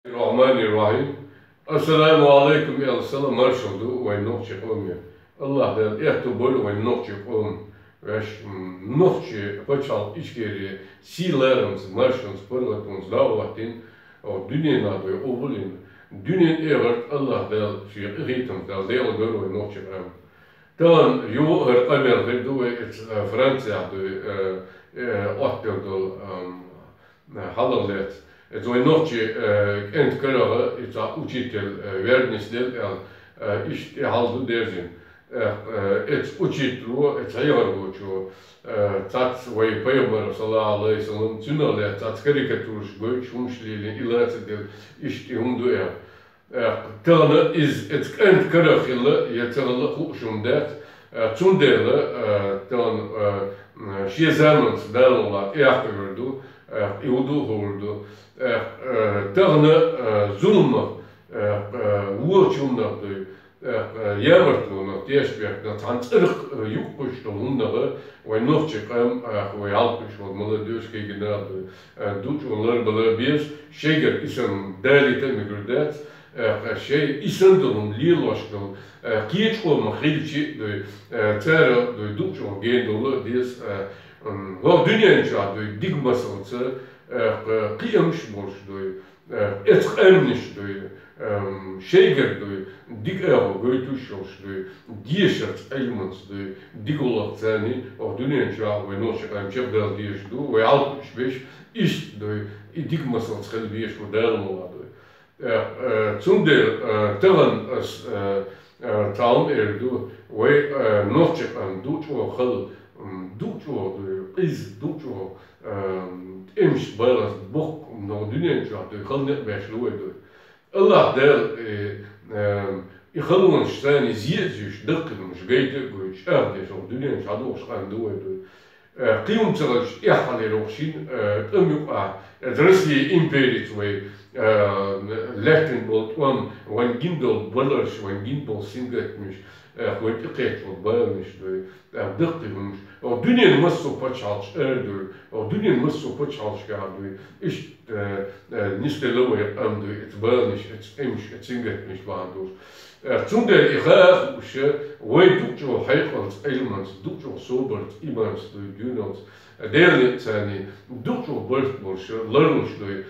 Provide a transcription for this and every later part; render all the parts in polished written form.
الرحمن الرحيم. السلام عليكم يا السلام مرشدو وين نوتشي قومي. الله ده احتبول وين نوتشي قوم. Веш ночи почал ичкери силермс маршанс парлатунс даватин о дюнена до обулин дюнен эверт Allah del ши ритм del дел горо ночи ам. Dan jo er Amerika doe het Fransia de ochtendel hallerlet. Het zo nog je entkerre het a uchitel vernisdel is haldu derzin. Het uchitlu het hayargo cho tat way peygamber sallallahu aleyhi ve sellem tünale tat karikaturs goy chumshlili ilatsdel is hundu Terne is het entkerre yeterle hoşumdet Tundele dan Shezamens Danola ergerdu Iudu holdu Terne zulme woordjumner de Jammertloner Teersberg dat hans erg jukpustel hundere wij nog checkam wij halpisch wat mille dus gegen de doet onlerbele bies Sheger is een derde migranat şey isendon liloşkol kietko mahilçi de terre de duço gendolu dies wo dünyença de digmasılsa qiyamş boş de etqemniş de şeyger de digero goytuşos de dieshert elements de digolatsani o dünyença ve noşakam çabdal diesdu ve alpış beş ist de digmasıls gelbies modelmo Zundel tellen as taal erdu we nochtje aan doetjo gel doetjo de is doetjo ims balas bok no dunenja de gel net bes loedo Allah del ikhulun stani zietjus dikkelum geite goich erdes op dunenja dos gaan doedo قيمتش إحنا لوشين أميقع درسي إمبيريت وي لكن بولتوان وان جندل بلرش وان جندل سينجت مش خوي تقيت وبالش دقي مش أو دنيا مسو بتشالش أردو أو دنيا مسو بتشالش كاردو إيش نستلوه أمدو إتبالش إتمش إتسينجت مش باندوش Zonder igraag usje, wij doet jo heikels elements, doet jo sobert iemand de dunels, deel zijn doet jo borstbosje, lerners de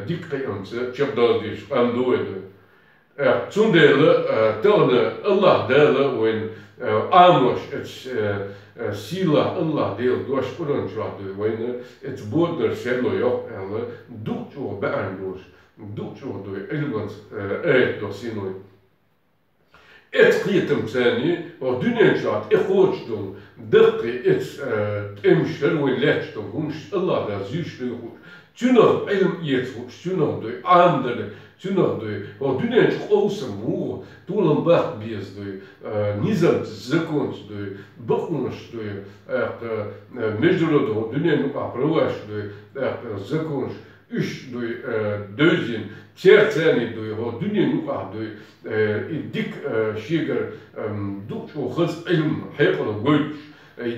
dikkeamse, chapdaldisch, aandoede. Zonder tellen Allah delen, wen amos het sila Allah deel doorspurend wat de wen het border cello jo elle, doet jo beantwoord, doet jo de elements door sinoi. Het klietem zijn, wat dunenjaat, ik hoort doen, dat het emschel we lecht doen, ons Allah daar zuster goed. Tunog elm iets goed, tunog de andere, tunog de, wat dunenjaat awesome hoe, toen een bak bies de, nizam zakons de, bakons de, mejdelo de, dunenjaat aproas de, zakons. Üç dözün, çerçeni o dünya nuka dik şeker duk o hız ilm haykalı goytuş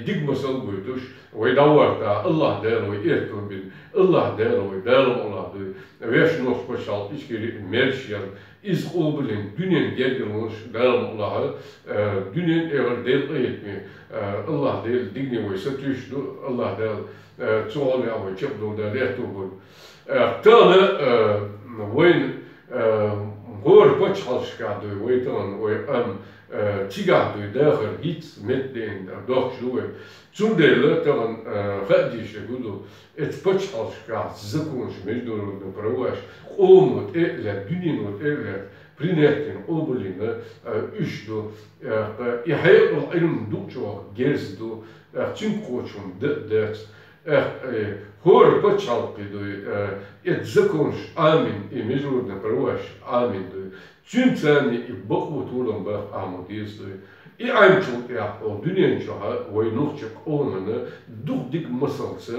dik masal goytuş ve davarta Allah der ve erken bin Allah der ve der Allah veş nos special işkeri merşiyan is obelin dünyen gelgelmiş der Allah'a dünyen ever del etme Allah del digne ve satüş Allah der çoğal ve çapdo der ertuğun Tane wen hoor potschalskade wetan we tigado dager hit met den dochsloe zundele tan gadische gudo et potschalska zakons mejdor de proas omot la duninot prinetten obelinge usdo ihayl ilm ducho gersdo tünkochum de hoor potschalke het zakons amin imizur de proas amin Tüntsani i bokmutulan bak amodis I aymçul ya o dünyençe ve nuhçak onana duk dik masalsa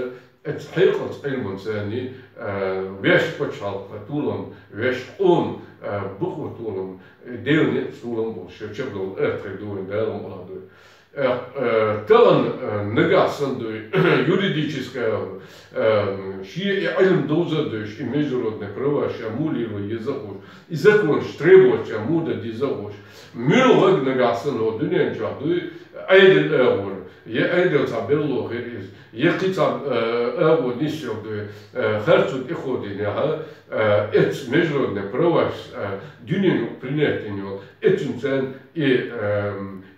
et hayqat ilmansani veş potschalke tulan veş on bokmutulan deelnet tulan bo şerçabdol ertre doen daarom aladu Телан негасан юридическое ши илм доза и международные права шамулируя языкош и закон требует шамуда дизагош мюрваг негасан о дунен жаду айдел эвор я айдел табелло херис я китаб эвор нишёду харцут иходиня эт международные права дунен принятино этунцен и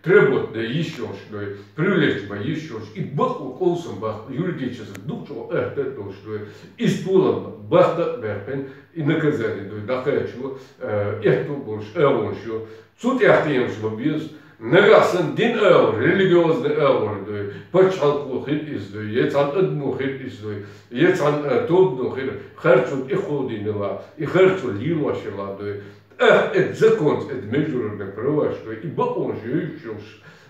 требует да еще что привлечь бы еще и баху колсом бах юридически душу это то что из тула бахта берпен и наказание до дахачу это больше он что суд я хотел что без нагасан дин религиозный до почалку хит из до яцан одну хит из до яцан тодну хит харчу иходинила и харчу лилошила до это закон, это международное право, что и он же еще,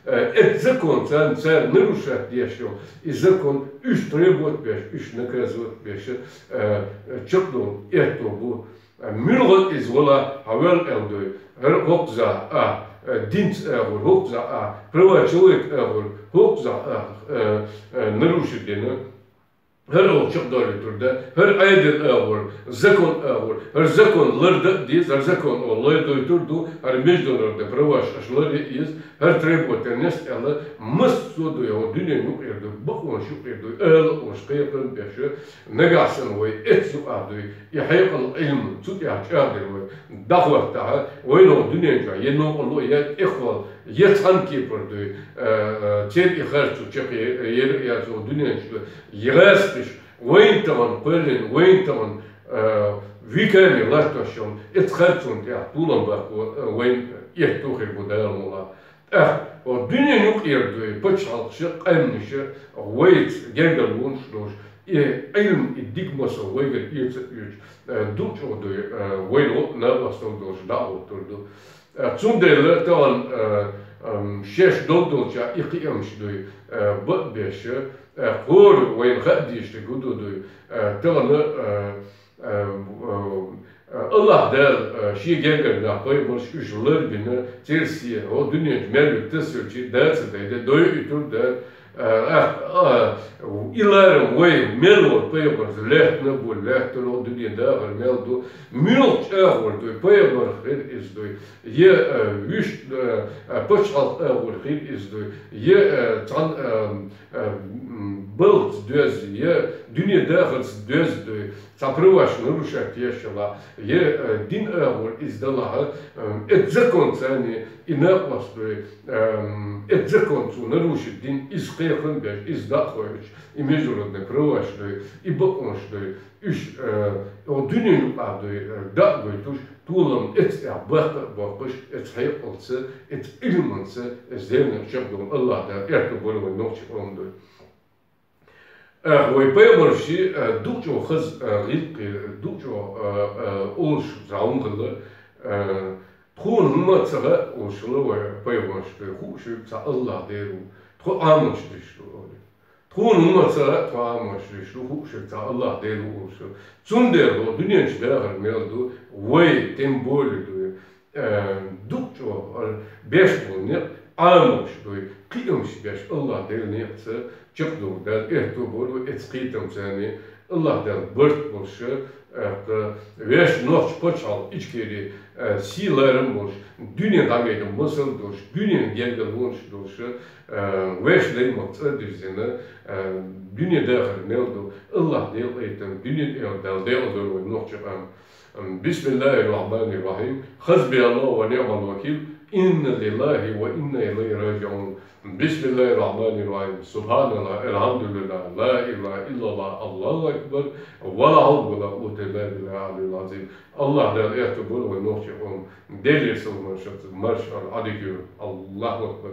это закон, це нарушать еще, и закон уж требует беш, уж наказывает беш, чекнул это был, мирот из вола, хавел элдой, хопза, динц элдой, хопза, права человек элдой, хопза, нарушить дина. Her çok doğru turda, her aydır ağır, zakon ağır, her zakonlarda diye, her zakon olay doyturdu, her международные права aşıları iz, her tributanes ele, mıs sodu o dünyanın erdi, bakon şu erdi, el o şkayakın beşi, negasın ve etsu adı, yahayakal ilm, tut yahçadır ve dağvakta, ve o dünyanca, yeni olu yet ihval, yet hanki pırdı, çer iharçu çekı, yer yazı o dünyanca, yığaz وين بيرلين وين ويكاني لاتوشون اتخلصون يا طولن باكو وين يهتوخي بدال مولا والدنيا نقير دوي بتشعل شق أمنش ويت جنجل ونشلوش علم الديك ويجر يتسجل دوش دوي وين نبصو دوش دعوة تردو تسوندل طبعا شش دولشا يقيمش دوي بيش خور وين خديش تقولوا دوي طبعا الله دال شيء جنجر نقاي مش يجلر بينا ترسيه هو دنيا مالك تسوي شيء دارس ده دوي يطول ده إلارم وين ملور بيبر لهت نبول لهت لو دنيا داخل ملدو ملش أول دوي بيبر خير إز دوي يه ويش بشعل أول خير إز دوي يه تان بلد دوز يه دنيا داخل دوز دوي تبرواش نروشك يشلا يه دين أول إز دلها اتذكر ثاني إناقص دوي اتذكر نروش الدين إز قيقن بيش إز داخلش международные права, что и бокон, что уж о дунью адой дагой туш тулам это абахта бакош это хайпалцы это илманцы сделано чабдом Аллах да это было ночь ондой. Ой поймарши дучо хаз ритки дучо олш заумгылы тхун мацага олшлы поймарш хуши за Аллах деру тху амош дишло تكون مثلا فاهمش شو هو شو الله ديرو شو تندرو دنيا شدار ميلدو وي تمبولدو دوتشو بيش بوني عامش دوي قيمش بيش الله ديرني تشقدو دال اهتو بولو اتقيتم ثاني الله دال برت بولشو ويش نوش بوشال içkeri silerim boş dünya damıydı mısıl doş dünya gelgel boş doş veş değil maksat düzene dünya dağır meldo Allah değil eğitim dünya dal değil olur nokça Bismillahirrahmanirrahim Hasbiyallah ve ni'mal vekil inna lillahi ve inna ileyhi raciun Bismillahirrahmanirrahim Subhanallah elhamdülillah la ilahe illallah Allahu ekber ve la havle ve la kuvvete illa billahil azim Allah da ehtu bulu ve nokça delir sılma marş adikü Allahu ekber